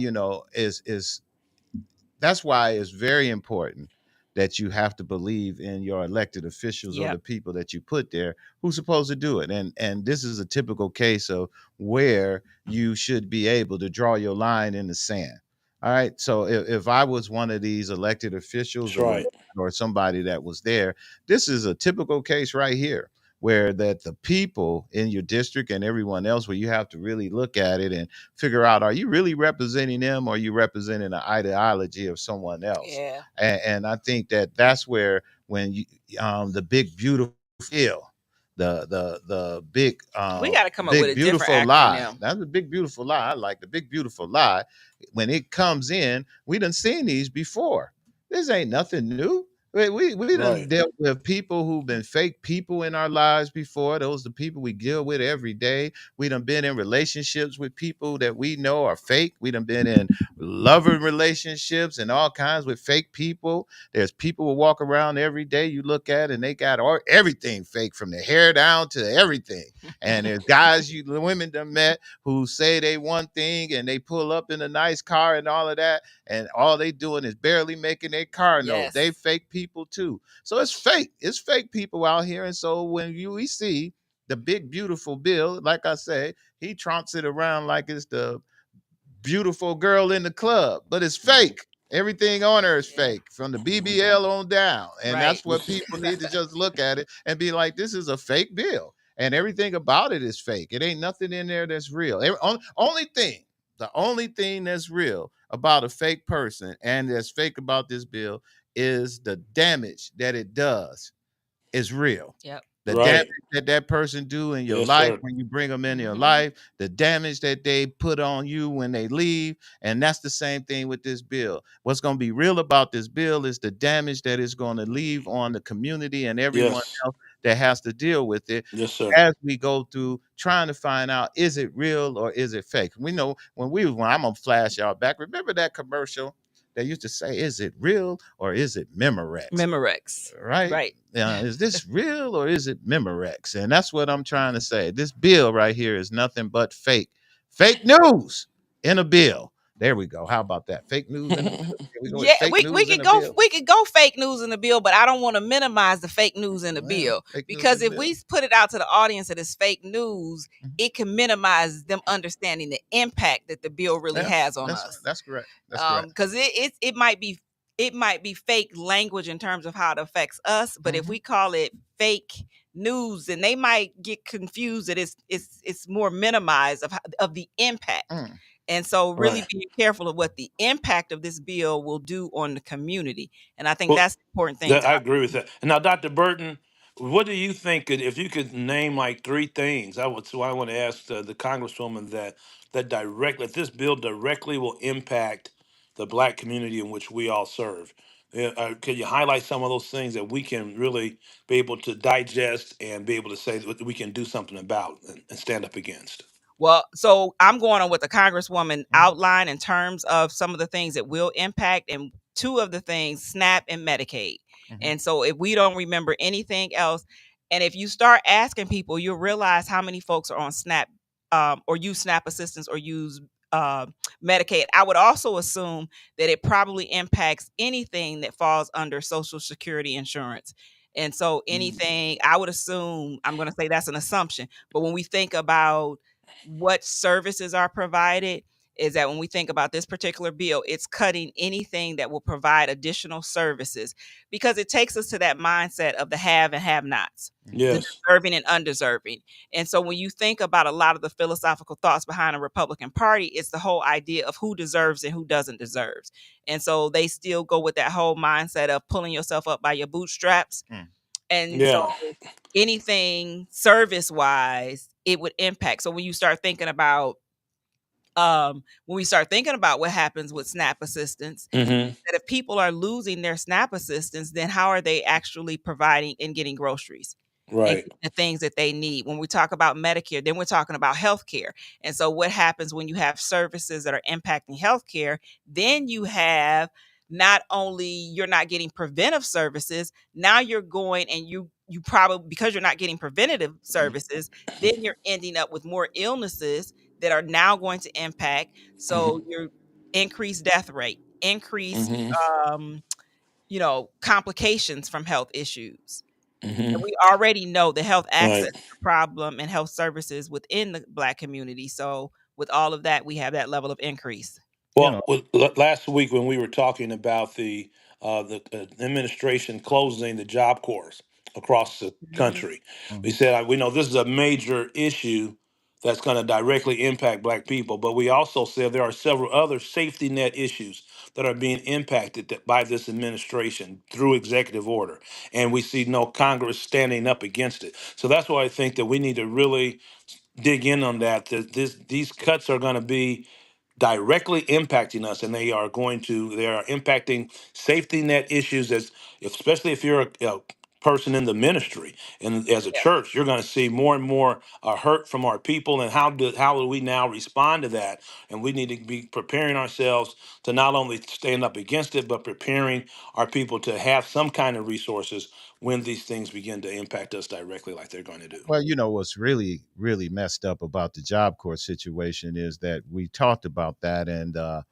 B: that's why it's very important that you have to believe in your elected officials or
C: Yep.
B: the people that you put there who's supposed to do it. And this is a typical case of where you should be able to draw your line in the sand. All right. So if I was one of these elected officials
J: That's right.
B: or somebody that was there, this is a typical case right here, where that the people in your district and everyone else, where you have to really look at it and figure out, are you really representing them, or are you representing the ideology of someone else?
C: Yeah.
B: And I think that that's where, when you the big beautiful bill, the big
C: We got to come up
B: big
C: with a different
B: beautiful lie.
C: acronym.
B: That's the big beautiful lie. I like the big beautiful lie. When it comes in, we done seen these before. This ain't nothing new. We done
J: Right.
B: dealt with people who've been fake people in our lives before. Those are the people we deal with every day. We done been in relationships with people that we know are fake. We done been in lover relationships and all kinds with fake people. There's people who walk around every day you look at, and they got everything fake, from the hair down to everything. And there's guys the women done met who say they one thing and they pull up in a nice car and all of that, and all they doing is barely making their car note.
C: Yes.
B: They fake people too. So it's fake. It's fake people out here. And so when we see the big beautiful bill, like I say, he trumps it around like it's the beautiful girl in the club, but it's fake. Everything on her is fake, from the BBL on down. And that's what people need to just look at it and be like, this is a fake bill. And everything about it is fake. It ain't nothing in there that's real. The only thing that's real about a fake person and that's fake about this bill is the damage that it does is real.
C: Yep.
B: The
J: Right.
B: damage that person do in your
J: Yes,
B: life
J: sir.
B: when you bring them in your
C: Mhm.
B: life, the damage that they put on you when they leave. And that's the same thing with this bill. What's going to be real about this bill is the damage that it's going to leave on the community and everyone
J: Yes.
B: else that has to deal with it,
J: Yes, sir.
B: as we go through trying to find out, is it real or is it fake? We know when I'm going to flash y'all back. Remember that commercial that used to say, is it real or is it Memorex?
C: Memorex.
B: Right?
C: Right.
B: Is this real or is it Memorex? And that's what I'm trying to say. This bill right here is nothing but fake news in a bill. There we go. How about that? Fake news in a bill. Here we go with
C: Yeah,
B: fake
C: we
B: news
C: could
B: in a
C: go
B: bill.
C: we could go fake news in the bill, but I don't want to minimize the fake news in the
B: Well,
C: bill,
B: fake news
C: because
B: in
C: if
B: the
C: we
B: bill.
C: put it out to the audience that it's fake news,
B: Mhm.
C: it can minimize them understanding the impact that the bill really
B: Yeah,
C: has on us.
B: That's correct. That's correct.
C: Because it might be it might be fake language in terms of how it affects us, but if we call it fake news, then they might get confused that it's more minimized of the impact. And so really
J: Right.
C: being careful of what the impact of this bill will do on the community. And I think
J: Well,
C: that's the important thing to
J: I agree with that. And now, Dr. Burton, what do you think? If you could name like three things, so I want to ask the Congresswoman that directly, if this bill directly will impact the Black community in which we all serve. Can you highlight some of those things that we can really be able to digest and be able to say that we can do something about and stand up against?
C: Well, so I'm going on what the Congresswoman outlined in terms of some of the things that will impact, and two of the things, SNAP and Medicaid. And so if we don't remember anything else, and if you start asking people, you'll realize how many folks are on SNAP or use SNAP assistance or use Medicaid. I would also assume that it probably impacts anything that falls under Social Security insurance. And so anything, I would assume, I'm going to say that's an assumption, but when we think about what services are provided, is that when we think about this particular bill, it's cutting anything that will provide additional services, because it takes us to that mindset of the have and have nots, the
J: Yes.
C: deserving and undeserving. And so when you think about a lot of the philosophical thoughts behind the Republican Party, it's the whole idea of who deserves and who doesn't deserve. And so they still go with that whole mindset of pulling yourself up by your bootstraps. And so
J: Yeah.
C: anything service wise, it would impact. So when you start thinking about what happens with SNAP assistance,
J: Mm-hmm.
C: that if people are losing their SNAP assistance, then how are they actually providing and getting groceries and
J: Right.
C: getting the things that they need? When we talk about Medicare, then we're talking about healthcare. And so what happens when you have services that are impacting healthcare? Then you have not only you're not getting preventive services, now you're going and you probably, because you're not getting preventative services, then you're ending up with more illnesses that are now going to impact. So your increased death rate, increased
J: Mm-hmm.
C: complications from health issues. And
J: Mm-hmm.
C: we already know the health access
J: Right.
C: problem and health services within the Black community. So with all of that, we have that level of increase.
J: Well, last week when we were talking about the administration closing the job corps across the
C: Mhm.
J: country, we said we know this is a major issue that's going to directly impact Black people, but we also said there are several other safety net issues that are being impacted by this administration through executive order, and we see no Congress standing up against it. So that's why I think that we need to really dig in on that. That these cuts are going to be directly impacting us, and they are impacting safety net issues, as especially if you're a person in the ministry and as a
C: Yeah.
J: church, you're going to see more and more hurt from our people. And how do we now respond to that? And we need to be preparing ourselves to not only stand up against it, but preparing our people to have some kind of resources when these things begin to impact us directly like they're going to do.
B: Well, what's really, really messed up about the Job Corps situation is that we talked about that, and the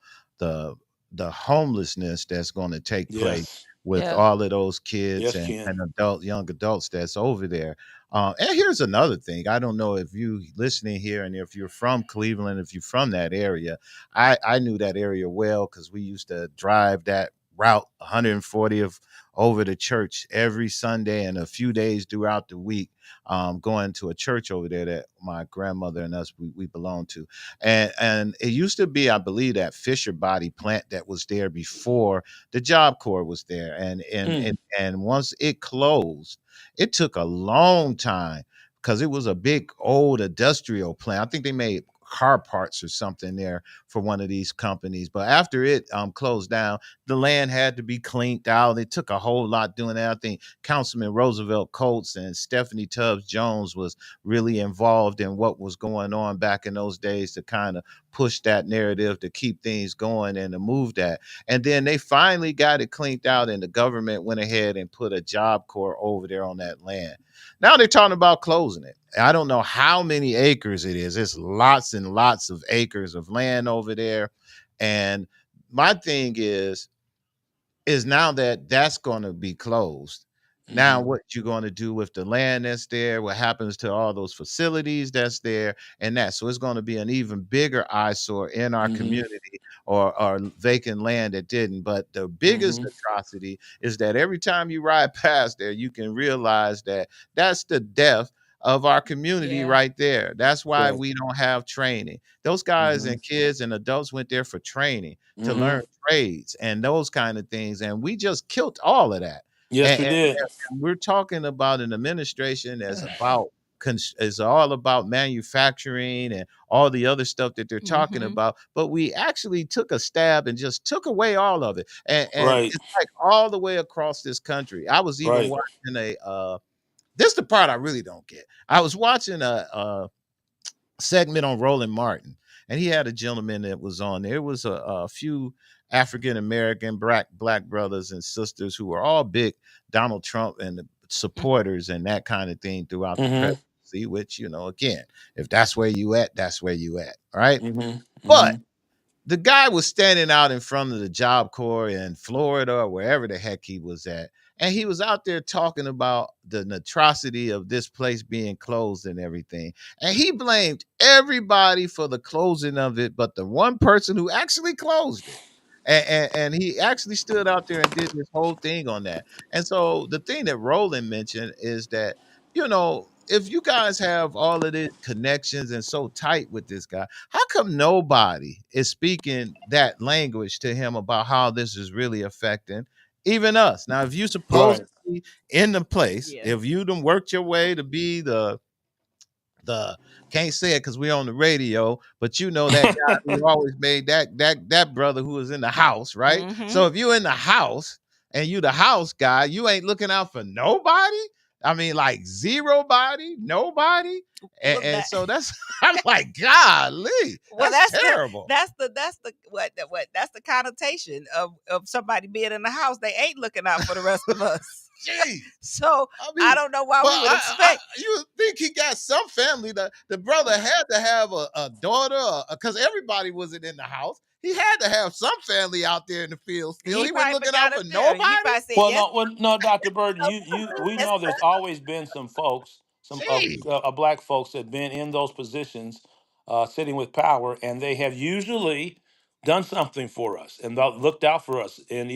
B: the homelessness that's going to take place
J: Yes.
B: with
C: Yeah.
B: all of those kids
J: Yes,
B: and,
J: Ken.
B: young adults that's over there. And here's another thing. I don't know if you listening here and if you're from Cleveland, if you're from that area. I knew that area well because we used to drive that route 140th over to church every Sunday and a few days throughout the week, going to a church over there that my grandmother and us we belonged to, and it used to be, I believe, that Fisher Body plant that was there before the Job Corps was there, and once it closed, it took a long time because it was a big old industrial plant. I think they made car parts or something there for one of these companies. But after it closed down, the land had to be cleaned out. It took a whole lot doing that. I think Councilman Roosevelt Coates and Stephanie Tubbs Jones was really involved in what was going on back in those days to kind of push that narrative to keep things going and to move that. And then they finally got it cleaned out, and the government went ahead and put a Job Corps over there on that land. Now they're talking about closing it. I don't know how many acres it is. It's lots and lots of acres of land over there. And my thing is now that that's going to be closed, Now, what you going to do with the land that's there? What happens to all those facilities that's there? And that, so it's going to be an even bigger eyesore in our community, or vacant land that didn't. But the biggest atrocity is that every time you ride past there, you can realize that that's the death of our community right there. That's why we don't have training. Those guys and kids and adults went there for training to learn trades and those kind of things. And we just killed all of that.
J: Yes, we did.
B: And we're talking about an administration that's is all about manufacturing and all the other stuff that they're talking about. But we actually took a stab and just took away all of it. And it's like all the way across this country. I was even watching this is the part I really don't get. I was watching a segment on Roland Martin, and he had a gentleman that was on there. It was a few African American black brothers and sisters who were all big Donald Trump and the supporters and that kind of thing throughout the presidency, which, again, if that's where you at, that's where you at, right? But the guy was standing out in front of the Job Corps in Florida or wherever the heck he was at. And he was out there talking about the atrocity of this place being closed and everything. And he blamed everybody for the closing of it, but the one person who actually closed it. And he actually stood out there and did this whole thing on that. And so the thing that Roland mentioned is that, if you guys have all of these connections and so tight with this guy, how come nobody is speaking that language to him about how this is really affecting even us? Now, if you're supposed to be in the place, if you done worked your way to be the can't say it because we're on the radio, but that guy who always made that brother who was in the house, right? So if you're in the house and you the house guy, you ain't looking out for nobody. I mean, like zero body, nobody. And so that's, I'm like, golly, that's terrible.
C: That's the connotation of somebody being in the house. They ain't looking out for the rest of us.
B: Jeez.
C: So I don't know why we would expect.
B: You would think he got some family. The brother had to have a daughter, because everybody wasn't in the house. He had to have some family out there in the field still. He wasn't looking out for nobody.
J: No, Dr. Burton, we know there's always been some folks, black folks that have been in those positions, sitting with power, and they have usually done something for us and looked out for us. And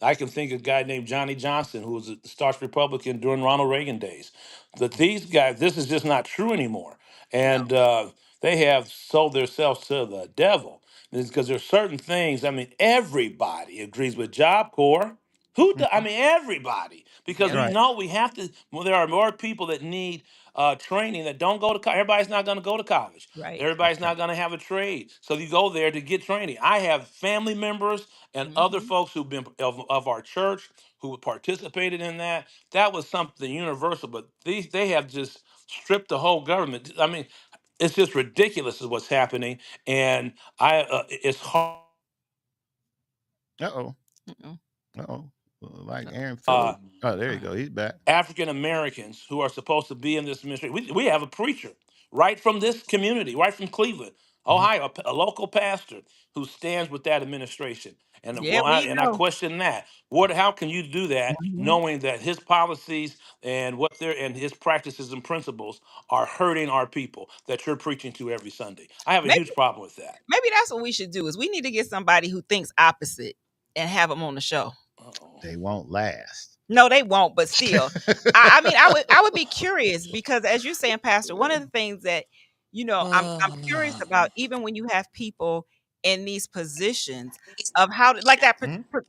J: I can think of a guy named Johnny Johnson, who was a staunch Republican during Ronald Reagan days. That these guys, this is just not true anymore, and they have sold themselves to the devil. Because there's certain things. I mean, everybody agrees with Job Corps. I mean, everybody. Because we know we have to. Well, there are more people that need training that don't go to college. Everybody's not going to go to college.
C: Right.
J: Everybody's not going to have a trade. So you go there to get training. I have family members and other folks who've been of our church who participated in that. That was something universal. But they have just stripped the whole government. I mean, it's just ridiculous is what's happening, and it's hard.
B: Like Aaron Phillips. There you go. He's back.
J: African Americans who are supposed to be in this ministry. We have a preacher right from this community, right from Cleveland, Ohio, a local pastor who stands with that administration. And I question that. How can you do that, knowing that his policies and his practices and principles are hurting our people that you're preaching to every Sunday? I have a huge problem with that.
C: Maybe that's what we should do. Is we need to get somebody who thinks opposite and have them on the show.
B: They won't last.
C: No, they won't. But still, I would be curious, because as you're saying, Pastor, one of the things that I'm curious about, even when you have people in these positions of how, like that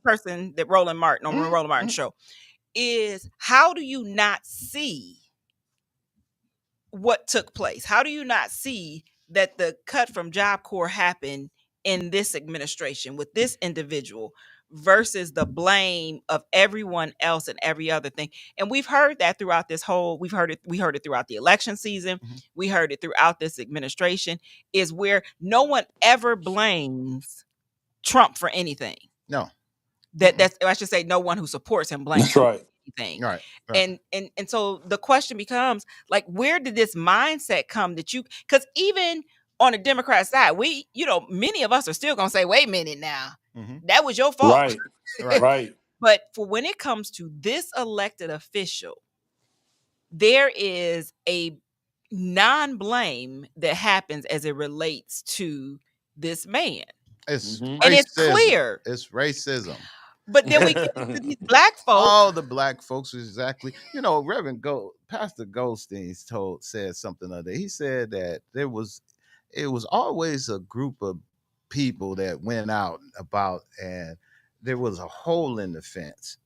C: person that Roland Martin on the Roland Martin show, is how do you not see what took place? How do you not see that the cut from Job Corps happened in this administration with this individual versus the blame of everyone else and every other thing? And we've heard that throughout we heard it throughout the election season. We heard it throughout this administration, is where no one ever blames Trump for anything.
B: No.
C: That's I should say no one who supports him blames Trump for anything.
B: Right.
C: And so the question becomes, like, where did this mindset come that because even on the Democrat side, many of us are still gonna say, wait a minute now. That was your fault.
J: Right.
C: But for when it comes to this elected official, there is a non-blame that happens as it relates to this man.
B: It's
C: And it's
B: racism.
C: clear.
B: It's racism.
C: But then we get to these black folks.
B: All the black folks exactly. Pastor Goldstein said something other. He said that it was always a group of people that went out about, and there was a hole in the fence.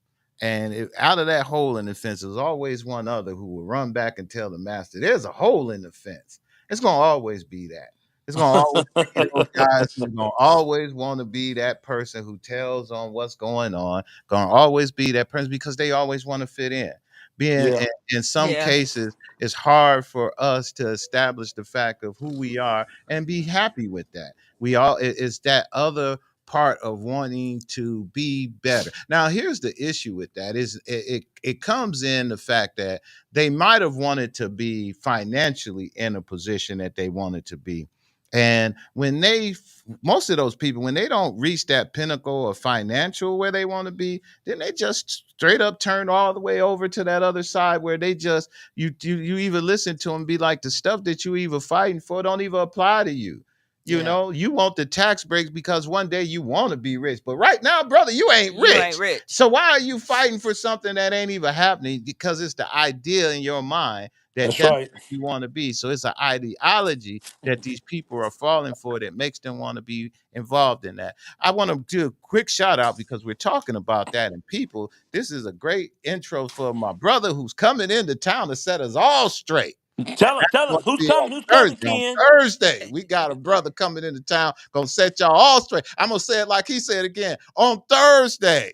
B: And out of that hole in the fence, there was always one other who would run back and tell the master, "There's a hole in the fence." It's gonna always be that. It's gonna always be those guys who gonna always want to be that person who tells on what's going on. Gonna always be that person because they always want to fit in. In some cases, it's hard for us to establish the fact of who we are and be happy with that. It's that other part of wanting to be better. Now, here's the issue with that is it comes in the fact that they might have wanted to be financially in a position that they wanted to be. And when most of those people, when they don't reach that pinnacle of financial where they want to be, then they just straight up turn all the way over to that other side where they just, you even listen to them be like, the stuff that you even fighting for don't even apply to you. You know, you want the tax breaks because one day you want to be rich. But right now, brother, you ain't rich. So why are you fighting for something that ain't even happening? Because it's the idea in your mind that's right. What you want to be. So it's an ideology that these people are falling for that makes them want to be involved in that. I want to do a quick shout out because we're talking about that and people. This is a great intro for my brother who's coming into town to set us all straight.
J: Tell us who's coming, Ken?
B: On Thursday, we got a brother coming into town, gonna set y'all all straight. I'm gonna say it like he said again. On Thursday,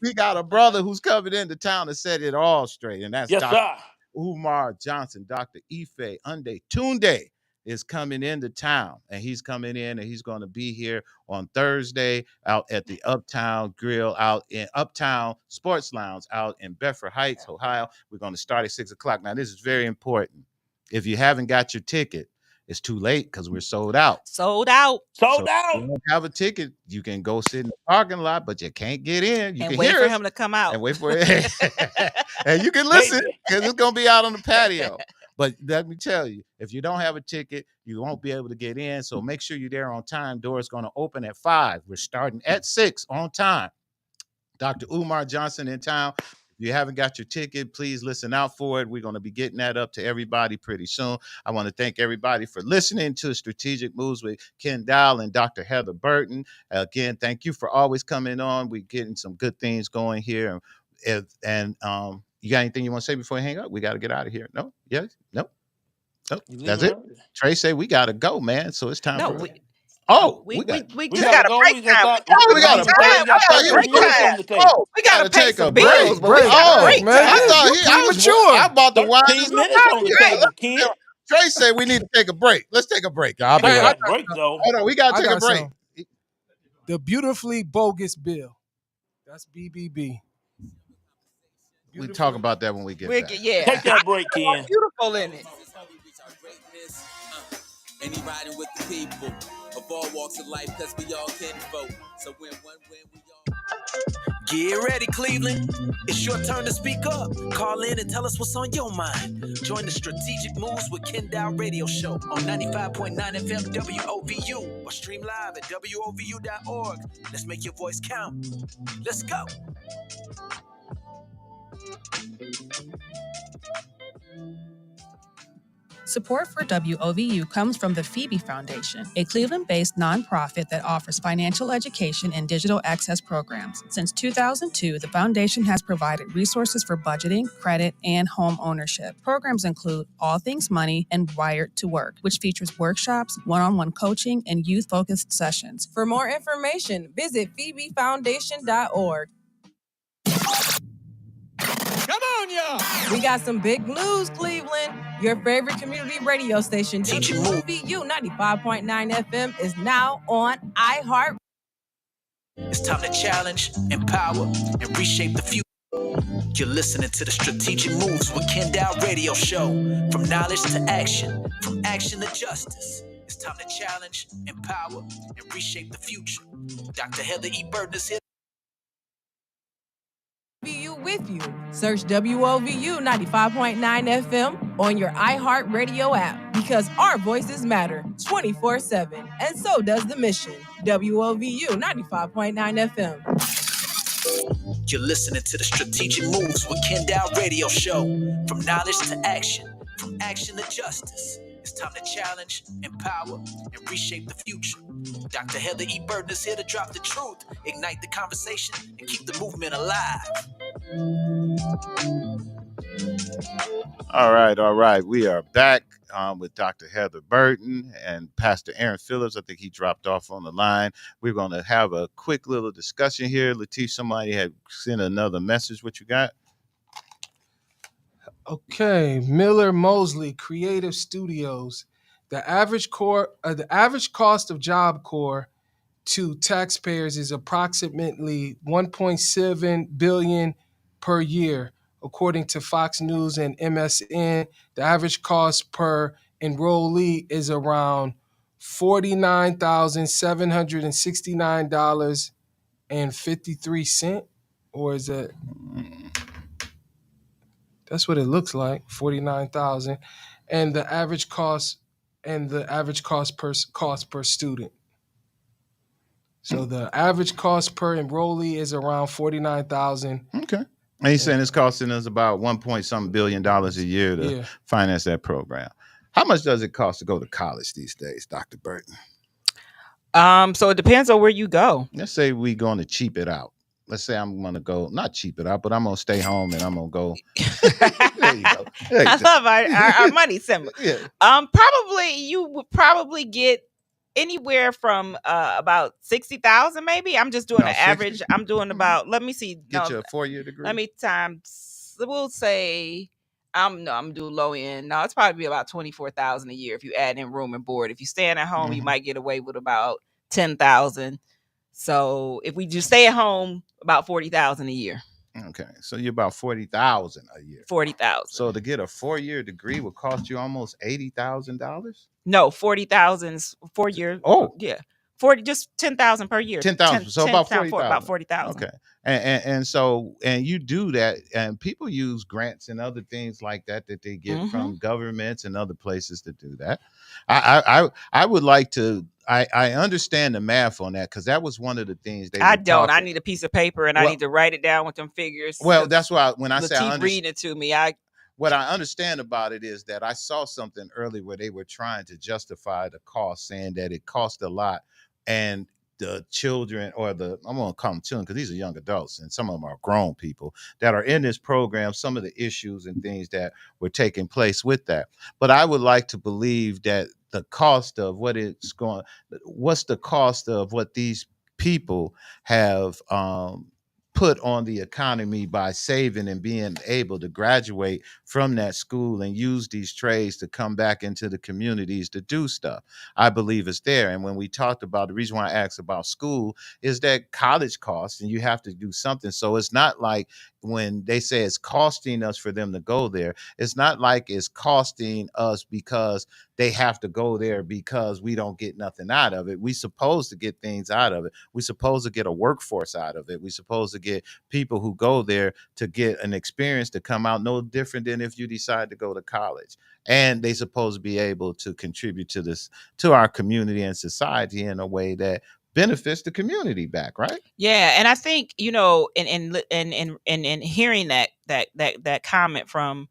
B: we got a brother who's coming into town to set it all straight, and that's Dr. Umar Johnson. Dr. Ife Ande Tunde is coming into town, and he's coming in, and he's going to be here on Thursday out at the Uptown Grill out in Uptown Sports Lounge out in Bedford Heights, Ohio. We're going to start at 6:00. Now, this is very important. If you haven't got your ticket, it's too late because we're sold out.
C: Sold out.
B: If you don't have a ticket, you can go sit in the parking lot, but you can't get in. You can
C: wait
B: hear
C: for
B: us
C: him to come out.
B: and wait for it. And you can listen because it's going to be out on the patio. But let me tell you, if you don't have a ticket, you won't be able to get in. So make sure you're there on time. Doors going to open at 5. We're starting at 6 on time. Dr. Umar Johnson in town. If you haven't got your ticket, please listen out for it. We're going to be getting that up to everybody pretty soon. I want to thank everybody for listening to Strategic Moves with Kenn Dowell and Dr. Heather Burton. Again, thank you for always coming on. We're getting some good things going here. And you got anything you want to say before you hang up? We got to get out of here. No? Yes? No? Nope. That's it. Trey said we got to go, man. So it's time for
C: we
B: just
C: got a break time.
B: We got a break. We got to take a break. I thought I was mature. I'm about to wind this up. Trey said we need to take a break. Let's take a break. I'll be right back. Hold on, we got to take a break.
K: The beautifully bogus bill. That's BBB.
B: We talk about that when we get back.
J: Take that break, Ken.
C: Beautiful in it.
A: And he riding with the people of all walks of life, cause we all can vote. So when we all get ready, Cleveland. It's your turn to speak up. Call in and tell us what's on your mind. Join the Strategic Moves with Kenn Dowell radio show on 95.9 FM WOVU or stream live at WOVU.org. Let's make your voice count. Let's go.
L: Support for WOVU comes from the Phoebe Foundation, a Cleveland-based nonprofit that offers financial education and digital access programs. Since 2002, the foundation has provided resources for budgeting, credit, and home ownership. Programs include All Things Money and Wired to Work, which features workshops, one-on-one coaching, and youth-focused sessions.
I: For more information, visit phoebefoundation.org.
K: Come on, y'all.
I: We got some big news, Cleveland. Your favorite community radio station, WOVU 95.9 FM, is now on iHeart.
A: It's time to challenge, empower, and reshape the future. You're listening to the Strategic Moves with Kenn Dowell radio show. From knowledge to action, from action to justice. It's time to challenge, empower, and reshape the future. Dr. Heather E. Burton is here.
I: with you. Search WOVU 95.9 FM on your iHeartRadio app because our voices matter 24/7. And so does the mission. WOVU 95.9 FM.
A: You're listening to the Strategic Moves with Kenn Dowell Radio Show. From knowledge to action, from action to justice. It's time to challenge, empower, and reshape the future. Dr. Heather E. Burton is here to drop the truth, ignite the conversation, and keep the movement alive.
B: All right. We are back with Dr. Heather Burton and Pastor Aaron Phillips. I think he dropped off on the line. We're going to have a quick little discussion here. Latif, somebody had sent another message. What you got?
K: Okay, Miller Mosley Creative Studios. The average cost of Job Corps to taxpayers is approximately $1.7 billion per year, according to Fox News and MSN. The average cost per enrollee is around $49,769.53, or is it? That's what it looks like, 49,000, and the average cost per student. So the average cost per enrollee is around 49,000.
B: Okay. And he's saying it's costing us about $1.something billion a year to finance that program. How much does it cost to go to college these days, Dr. Burton?
C: So it depends on where you go.
B: Let's say we're going to cheap it out. Let's say I'm going to go, not cheap it out, but I'm going to stay home and I'm going to go. There you go.
C: I love our money symbol.
B: Yeah.
C: You would probably get anywhere from about 60,000, maybe. I'm just doing an average. I'm doing about, let me see.
B: Get you a 4-year degree.
C: Let me we'll say, I'm doing low end. No, it's probably about 24,000 a year if you add in room and board. If you staying at home, you might get away with about 10,000. So if we just stay at home, about 40,000 a year.
B: Okay, so you're about 40,000 a year.
C: 40,000.
B: So to get a 4-year degree would cost you almost $80,000.
C: No, 40,000 4 years.
B: Oh,
C: yeah, 40, just 10,000 per year.
B: 10,000. So about 40,000.
C: About 40,000.
B: Okay, and so you do that, and people use grants and other things like that they get from governments and other places to do that. I would like to. I understand the math on that because that was one of the things
C: I need a piece of paper and I need to write it down with them figures.
B: Well, that's why when I say
C: reading it to me,
B: what I understand about it is that I saw something earlier where they were trying to justify the cost, saying that it cost a lot, and the children, or I'm going to call them children because these are young adults and some of them are grown people that are in this program, some of the issues and things that were taking place with that. But I would like to believe that the cost of what's the cost of what these people have put on the economy by saving and being able to graduate from that school and use these trades to come back into the communities to do stuff. I believe it's there. And when we talked about, the reason why I asked about school is that college costs and you have to do something. So it's not like when they say it's costing us for them to go there, it's not like it's costing us because they have to go there because we don't get nothing out of it. We supposed to get things out of it. We supposed to get a workforce out of it. We supposed to get people who go there to get an experience to come out no different than if you decide to go to college. And they supposed to be able to contribute to our community and society in a way that benefits the community back, right?
C: Yeah, and I think in hearing that comment from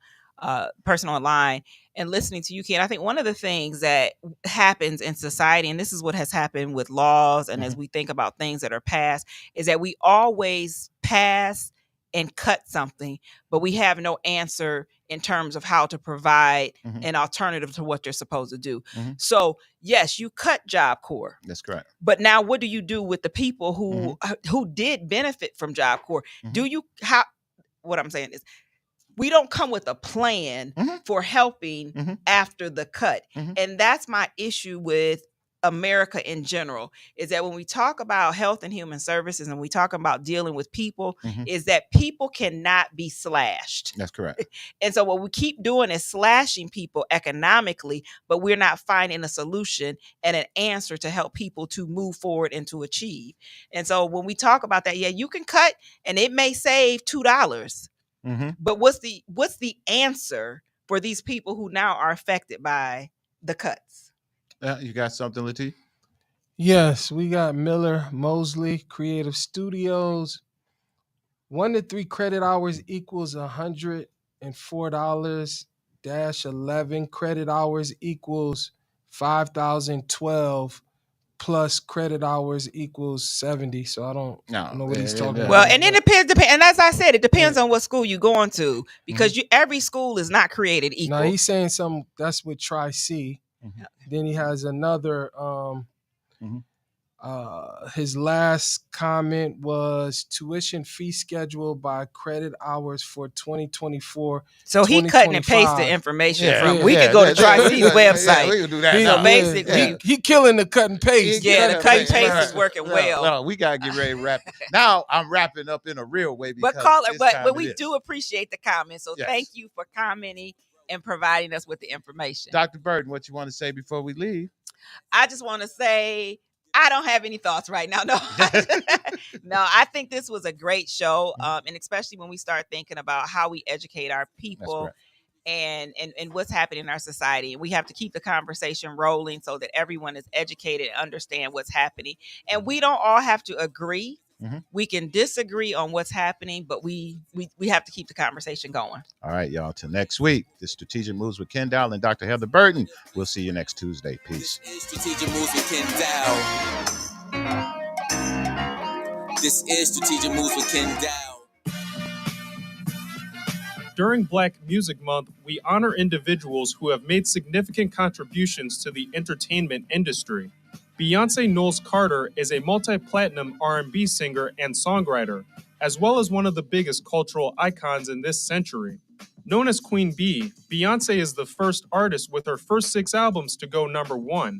C: person online and listening to you, Ken, I think one of the things that happens in society, and this is what has happened with laws, and as we think about things that are passed, is that we always pass and cut something, but we have no answer in terms of how to provide an alternative to what they're supposed to do. So yes, you cut Job Corps.
B: That's correct.
C: But now what do you do with the people who did benefit from Job Corps? What I'm saying is, we don't come with a plan for helping after the cut. And that's my issue with America in general, is that when we talk about health and human services and we talk about dealing with people, is that people cannot be slashed.
B: That's correct.
C: And so what we keep doing is slashing people economically, but we're not finding a solution and an answer to help people to move forward and to achieve. And so when we talk about that, yeah, you can cut and it may save $2. But what's the answer for these people who now are affected by the cuts?
B: You got something, Latif?
K: Yes, we got Miller Mosley Creative Studios. 1 to 3 credit hours equals $104. -11 credit hours equals 5,012 plus credit hours equals 70. So I don't know what he's talking about.
C: Well, and it depends. And as I said, it depends on what school you're going to, because every school is not created equal.
K: No, he's saying something that's with Tri-C. Then he has another. His last comment was tuition fee schedule by credit hours for 2024.
C: So he cutting and pasting information from. We could go to Tri-C's website.
B: We could do that.
C: So basically,
K: he killing the cut and paste.
C: Yeah, the cut and paste is working well.
B: No, we gotta get ready to wrap. Now I'm wrapping up in a real way.
C: But we do appreciate the comments. So thank you for commenting and providing us with the information.
B: Dr. Burton, what you want to say before we leave?
C: I just want to say I don't have any thoughts right now. No, I think this was a great show. And especially when we start thinking about how we educate our people and what's happening in our society. And we have to keep the conversation rolling so that everyone is educated and understand what's happening. And we don't all have to agree. We can disagree on what's happening, but we have to keep the conversation going. All
B: right, y'all. Till next week, this Strategic Moves with Kenn Dowell and Dr. Heather Burton. We'll see you next Tuesday. Peace.
A: This is Strategic Moves with Kenn Dowell. This is Strategic Moves with Kenn Dowell.
H: During Black Music Month, we honor individuals who have made significant contributions to the entertainment industry. Beyonce Knowles Carter is a multi-platinum R&B singer and songwriter, as well as one of the biggest cultural icons in this century. Known as Queen Bee, Beyonce is the first artist with her first 6 albums to go #1,